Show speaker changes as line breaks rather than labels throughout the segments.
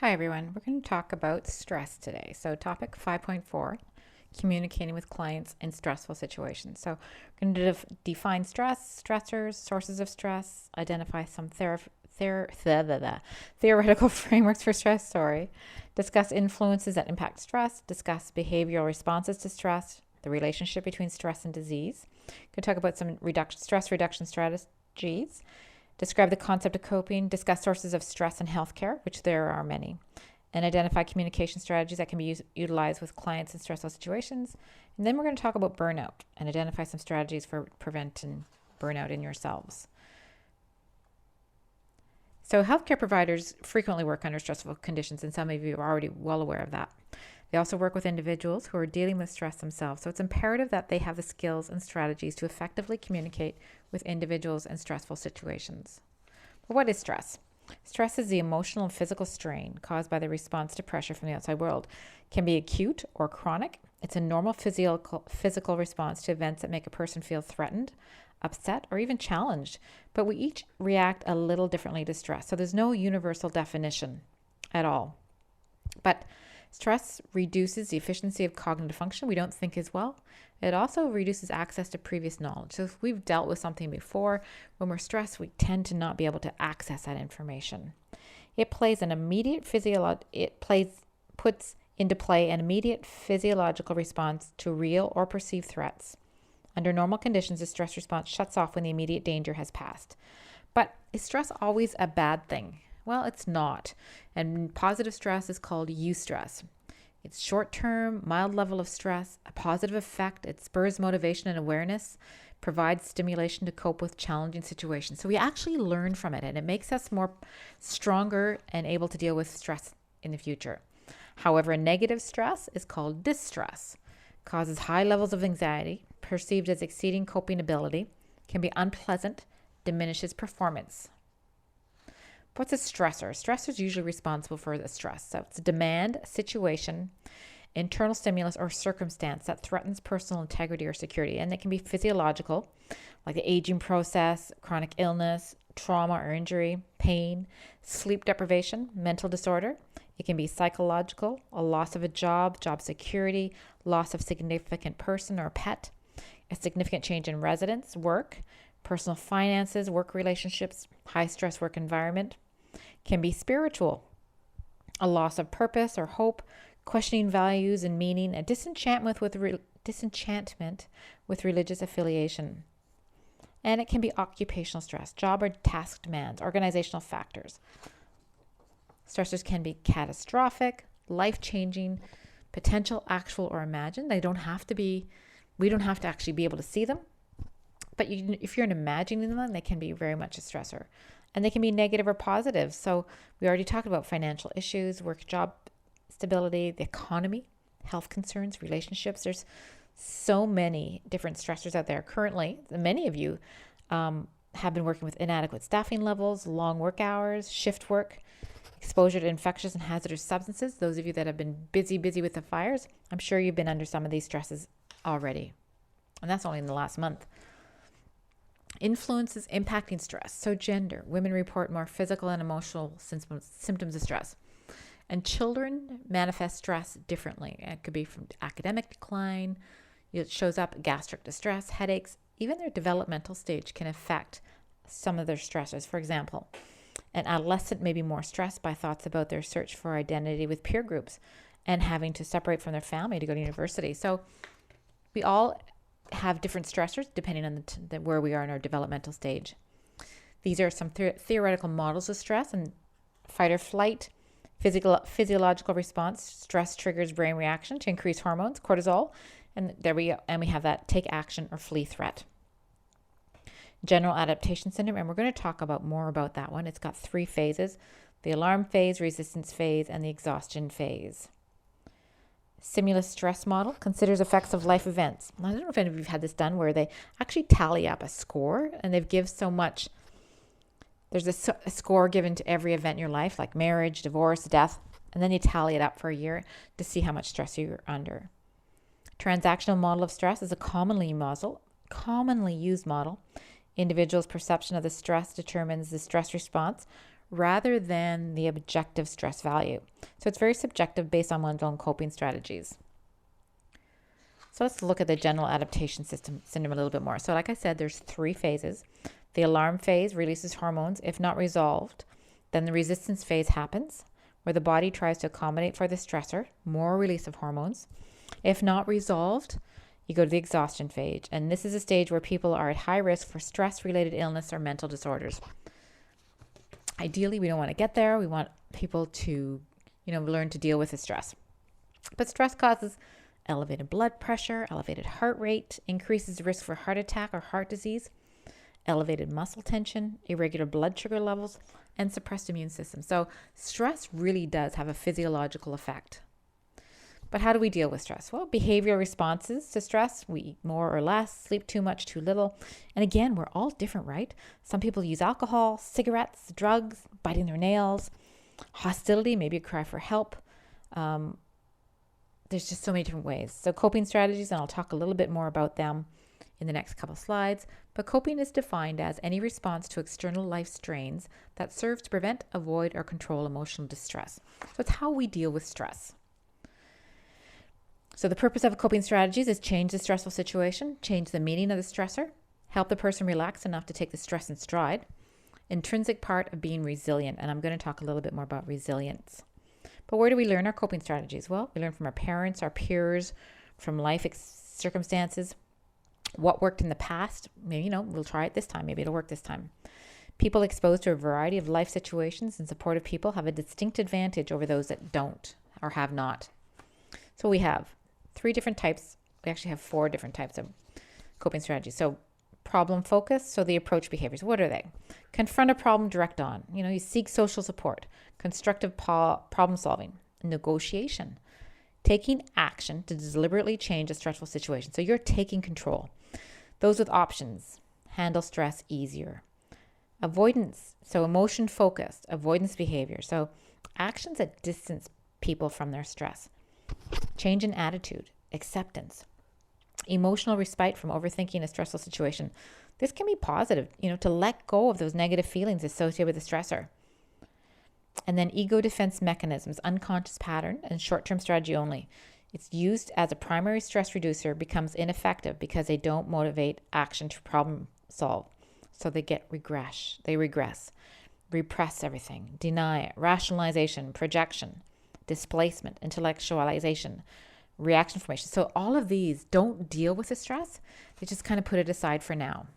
Hi everyone, we're going to talk about stress today. So, topic 5.4, communicating with clients in stressful situations. So, we're going to define stress, stressors, sources of stress, identify some theoretical frameworks for stress, discuss influences that impact stress, discuss behavioral responses to stress, the relationship between stress and disease. We're going to talk about some stress reduction strategies. Describe the concept of coping, discuss sources of stress in healthcare, which there are many, and identify communication strategies that can be utilized with clients in stressful situations. And then we're going to talk about burnout and identify some strategies for preventing burnout in yourselves. So, healthcare providers frequently work under stressful conditions, and some of you are already well aware of that. They also work with individuals who are dealing with stress themselves, so it's imperative that they have the skills and strategies to effectively communicate with individuals in stressful situations. But what is stress? Stress is the emotional and physical strain caused by the response to pressure from the outside world. It can be acute or chronic. It's a normal physical response to events that make a person feel threatened, upset, or even challenged. But we each react a little differently to stress, so there's no universal definition at all. But stress reduces the efficiency of cognitive function. We don't think as well. It also reduces access to previous knowledge. So if we've dealt with something before, when we're stressed, we tend to not be able to access that information. It puts into play an immediate physiological response to real or perceived threats. Under normal conditions, the stress response shuts off when the immediate danger has passed. But is stress always a bad thing? Well, it's not. And positive stress is called eustress. It's short-term, mild level of stress, a positive effect. It spurs motivation and awareness, provides stimulation to cope with challenging situations. So we actually learn from it, and it makes us more stronger and able to deal with stress in the future. However, a negative stress is called distress. Causes high levels of anxiety, perceived as exceeding coping ability, can be unpleasant, diminishes performance. What's a stressor? Stressor is usually responsible for the stress. So it's a demand, situation, internal stimulus, or circumstance that threatens personal integrity or security. And it can be physiological, like the aging process, chronic illness, trauma or injury, pain, sleep deprivation, mental disorder. It can be psychological, a loss of a job, job security, loss of significant person or pet, a significant change in residence, work, personal finances, work relationships, high stress work environment. Can be spiritual, a loss of purpose or hope, questioning values and meaning, a disenchantment with religious affiliation. And it can be occupational stress, job or task demands, organizational factors. Stressors can be catastrophic, life-changing, potential, actual, or imagined. We don't have to actually be able to see them. But if you're imagining them, they can be very much a stressor. And they can be negative or positive. So we already talked about financial issues, work job stability, the economy, health concerns, relationships. There's so many different stressors out there. Currently, many of you have been working with inadequate staffing levels, long work hours, shift work, exposure to infectious and hazardous substances. Those of you that have been busy with the fires, I'm sure you've been under some of these stresses already. And that's only in the last month. Influences impacting stress. So gender, women report more physical and emotional symptoms of stress. And children manifest stress differently. It could be from academic decline. It shows up gastric distress, headaches. Even their developmental stage can affect some of their stressors. For example, an adolescent may be more stressed by thoughts about their search for identity with peer groups and having to separate from their family to go to university. So we all have different stressors depending on where we are in our developmental stage. These are some theoretical models of stress: and fight or flight, physiological response. Stress triggers brain reaction to increase hormones, cortisol, and there we go. And we have that take action or flee threat. General adaptation syndrome, and we're going to talk more about that one. It's got 3 phases: the alarm phase, resistance phase, and the exhaustion phase. Stimulus stress model considers effects of life events. I don't know if any of you have had this done where they actually tally up a score, and they've given so much. There's a score given to every event in your life, like marriage, divorce, death, and then you tally it up for a year to see how much stress you're under. Transactional model of stress is a commonly used model. Individuals' perception of the stress determines the stress response rather than the objective stress value. So it's very subjective based on one's own coping strategies. So let's look at the general adaptation syndrome a little bit more. So like I said, there's 3 phases. The alarm phase releases hormones. If not resolved, then the resistance phase happens, where the body tries to accommodate for the stressor, more release of hormones. If not resolved, you go to the exhaustion phase. And this is a stage where people are at high risk for stress-related illness or mental disorders. Ideally, we don't want to get there. We want people to, learn to deal with the stress. But stress causes elevated blood pressure, elevated heart rate, increases the risk for heart attack or heart disease, elevated muscle tension, irregular blood sugar levels, and suppressed immune system. So stress really does have a physiological effect. But how do we deal with stress? Well, behavioral responses to stress: we eat more or less, sleep too much, too little. And again, we're all different, right? Some people use alcohol, cigarettes, drugs, biting their nails, hostility, maybe a cry for help. There's just so many different ways. So coping strategies, and I'll talk a little bit more about them in the next couple slides. But coping is defined as any response to external life strains that serves to prevent, avoid, or control emotional distress. So it's how we deal with stress. So the purpose of coping strategies is change the stressful situation, change the meaning of the stressor, help the person relax enough to take the stress in stride. Intrinsic part of being resilient, and I'm going to talk a little bit more about resilience. But where do we learn our coping strategies? Well, we learn from our parents, our peers, from life circumstances. What worked in the past, maybe, we'll try it this time. Maybe it'll work this time. People exposed to a variety of life situations and supportive people have a distinct advantage over those that don't or have not. So we have 3 different types. We actually have 4 different types of coping strategies. So problem focus. So the approach behaviors. What are they? Confront a problem, direct on. You seek social support, constructive problem solving, negotiation, taking action to deliberately change a stressful situation. So you're taking control. Those with options handle stress easier. Avoidance. So emotion focused, avoidance behavior. So actions that distance people from their stress. Change in attitude, acceptance, emotional respite from overthinking a stressful situation. This can be positive, to let go of those negative feelings associated with the stressor. And then ego defense mechanisms, unconscious pattern, and short-term strategy only. It's used as a primary stress reducer, becomes ineffective because they don't motivate action to problem solve. So they regress, repress everything, deny it, rationalization, projection, displacement, intellectualization, reaction formation. So all of these don't deal with the stress. They just kind of put it aside for now.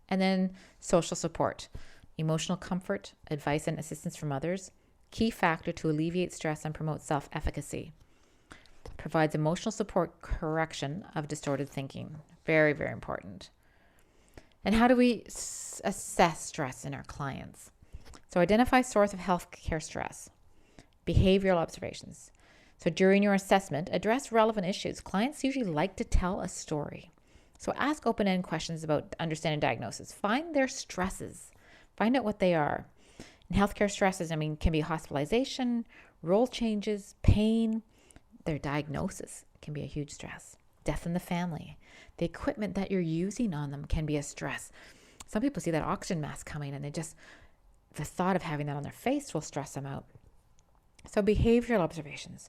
And then social support, emotional comfort, advice and assistance from others, key factor to alleviate stress and promote self-efficacy. Provides emotional support, correction of distorted thinking. Very, very important. And how do we assess stress in our clients? So identify source of healthcare stress, behavioral observations. So during your assessment, address relevant issues. Clients usually like to tell a story. So ask open-ended questions about understanding diagnosis. Find their stresses. Find out what they are. And healthcare stresses, can be hospitalization, role changes, pain. Their diagnosis can be a huge stress. Death in the family. The equipment that you're using on them can be a stress. Some people see that oxygen mask coming and the thought of having that on their face will stress them out. So behavioral observations.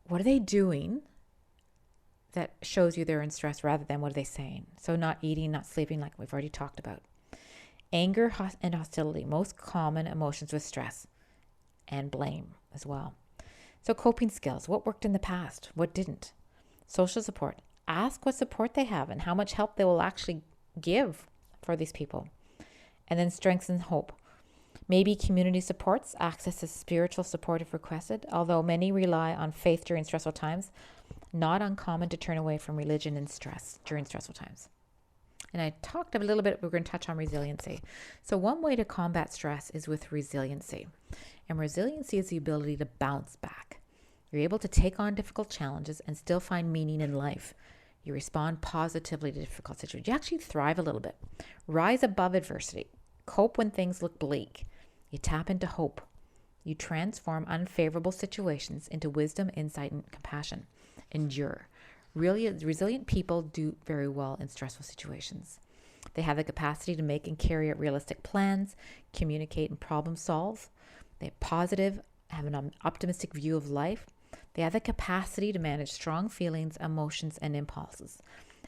What are they doing that shows you they're in stress rather than what are they saying? So not eating, not sleeping, like we've already talked about. Anger and hostility, most common emotions with stress, and blame as well. So coping skills, what worked in the past, what didn't? Social support, ask what support they have and how much help they will actually give for these people. And then strengths and hope. Maybe community supports, access to spiritual support if requested, although many rely on faith during stressful times. Not uncommon to turn away from religion and stress during stressful times. And I talked a little bit, we're going to touch on resiliency. So one way to combat stress is with resiliency. And resiliency is the ability to bounce back. You're able to take on difficult challenges and still find meaning in life. You respond positively to difficult situations. You actually thrive a little bit. Rise above adversity. Cope when things look bleak. You tap into hope. You transform unfavorable situations into wisdom, insight, and compassion. Endure. Really, resilient people do very well in stressful situations. They have the capacity to make and carry out realistic plans, communicate and problem solve. They have an optimistic view of life. They have the capacity to manage strong feelings, emotions, and impulses.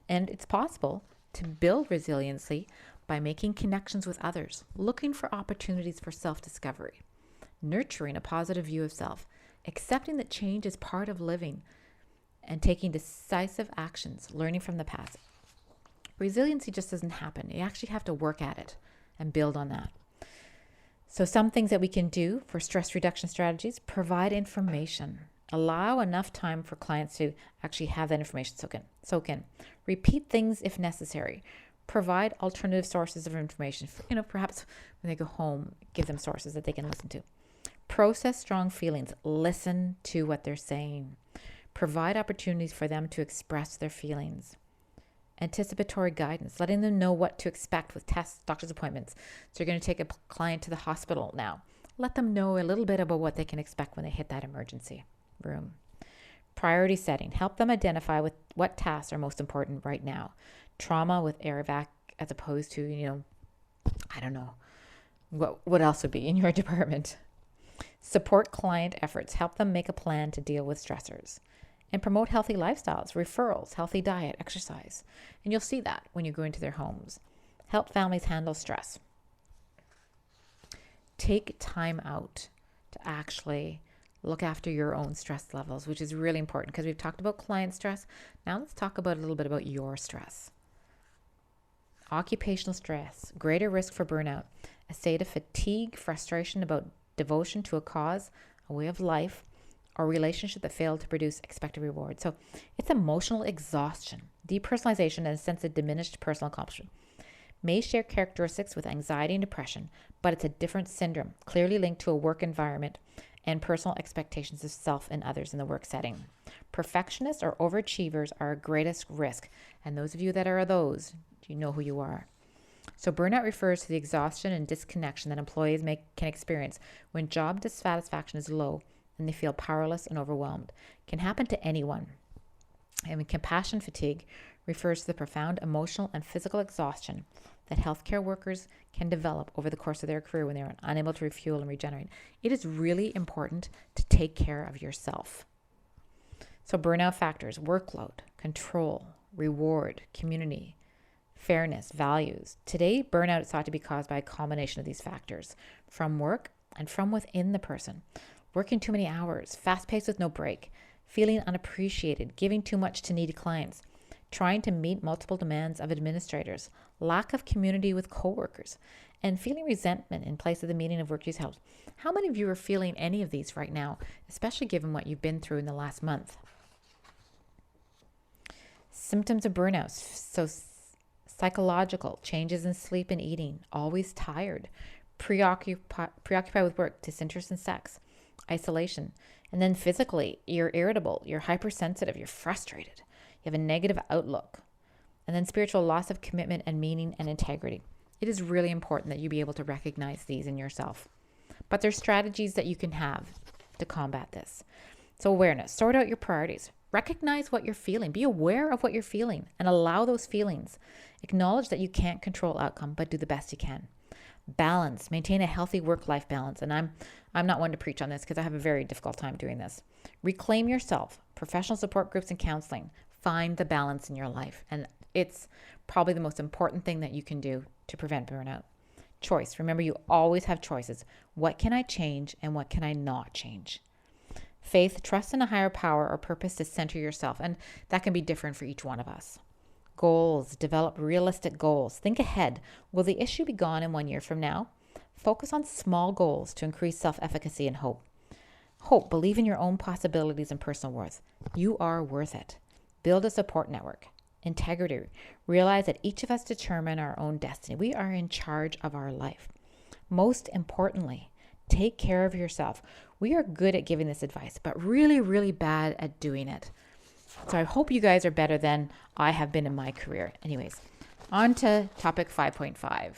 And it's possible to build resiliency by making connections with others, looking for opportunities for self-discovery, nurturing a positive view of self, accepting that change is part of living, and taking decisive actions, learning from the past. Resiliency just doesn't happen. You actually have to work at it and build on that. So some things that we can do for stress reduction strategies: provide information. Allow enough time for clients to actually have that information soak in. Repeat things if necessary. Provide alternative sources of information. Perhaps when they go home, give them sources that they can listen to. Process strong feelings. Listen to what they're saying. Provide opportunities for them to express their feelings. Anticipatory guidance, letting them know what to expect with tests, doctor's appointments. So you're going to take a client to the hospital now. Let them know a little bit about what they can expect when they hit that emergency room. Priority setting, help them identify with what tasks are most important right now. Trauma with air evac as opposed to, I don't know, what else would be in your department. Support client efforts, help them make a plan to deal with stressors. And promote healthy lifestyles, referrals, healthy diet, exercise. And you'll see that when you go into their homes. Help families handle stress. Take time out to actually look after your own stress levels, which is really important because we've talked about client stress. Now let's talk a little bit about your stress. Occupational stress, greater risk for burnout, a state of fatigue, frustration about devotion to a cause, a way of life, or relationship that failed to produce expected reward. So it's emotional exhaustion, depersonalization, and a sense of diminished personal accomplishment. May share characteristics with anxiety and depression, but it's a different syndrome, clearly linked to a work environment and personal expectations of self and others in the work setting. Perfectionists or overachievers are our greatest risk, and those of you that are those, you know who you are. So burnout refers to the exhaustion and disconnection that employees can experience when job dissatisfaction is low and they feel powerless and overwhelmed. It can happen to anyone. And compassion fatigue refers to the profound emotional and physical exhaustion that healthcare workers can develop over the course of their career when they are unable to refuel and regenerate. It is really important to take care of yourself. So burnout factors: workload, control, reward, community, fairness, values. Today, burnout is thought to be caused by a combination of these factors from work and from within the person. Working too many hours, fast paced with no break, feeling unappreciated, giving too much to needy clients, trying to meet multiple demands of administrators, lack of community with coworkers, and feeling resentment in place of the meaning of work you've held. How many of you are feeling any of these right now, especially given what you've been through in the last month? Symptoms of burnout. So psychological, changes in sleep and eating, always tired, preoccupied with work, disinterest in sex, isolation. And then physically, you're irritable, you're hypersensitive, you're frustrated, you have a negative outlook. And then spiritual, loss of commitment and meaning and integrity. It is really important that you be able to recognize these in yourself. But there's strategies that you can have to combat this. So awareness, sort out your priorities. Recognize what you're feeling. Be aware of what you're feeling and allow those feelings. Acknowledge that you can't control outcome, but do the best you can. Balance, maintain a healthy work-life balance. And I'm not one to preach on this because I have a very difficult time doing this. Reclaim yourself, professional support groups and counseling. Find the balance in your life. And it's probably the most important thing that you can do to prevent burnout. Choice. Remember, you always have choices. What can I change and what can I not change? Faith, trust in a higher power or purpose to center yourself. And that can be different for each one of us. Goals, develop realistic goals. Think ahead. Will the issue be gone in 1 year from now? Focus on small goals to increase self-efficacy and hope. Hope, believe in your own possibilities and personal worth. You are worth it. Build a support network. Integrity, realize that each of us determine our own destiny. We are in charge of our life. Most importantly, take care of yourself. We are good at giving this advice, but really, really bad at doing it. So I hope you guys are better than I have been in my career. Anyways, on to topic 5.5.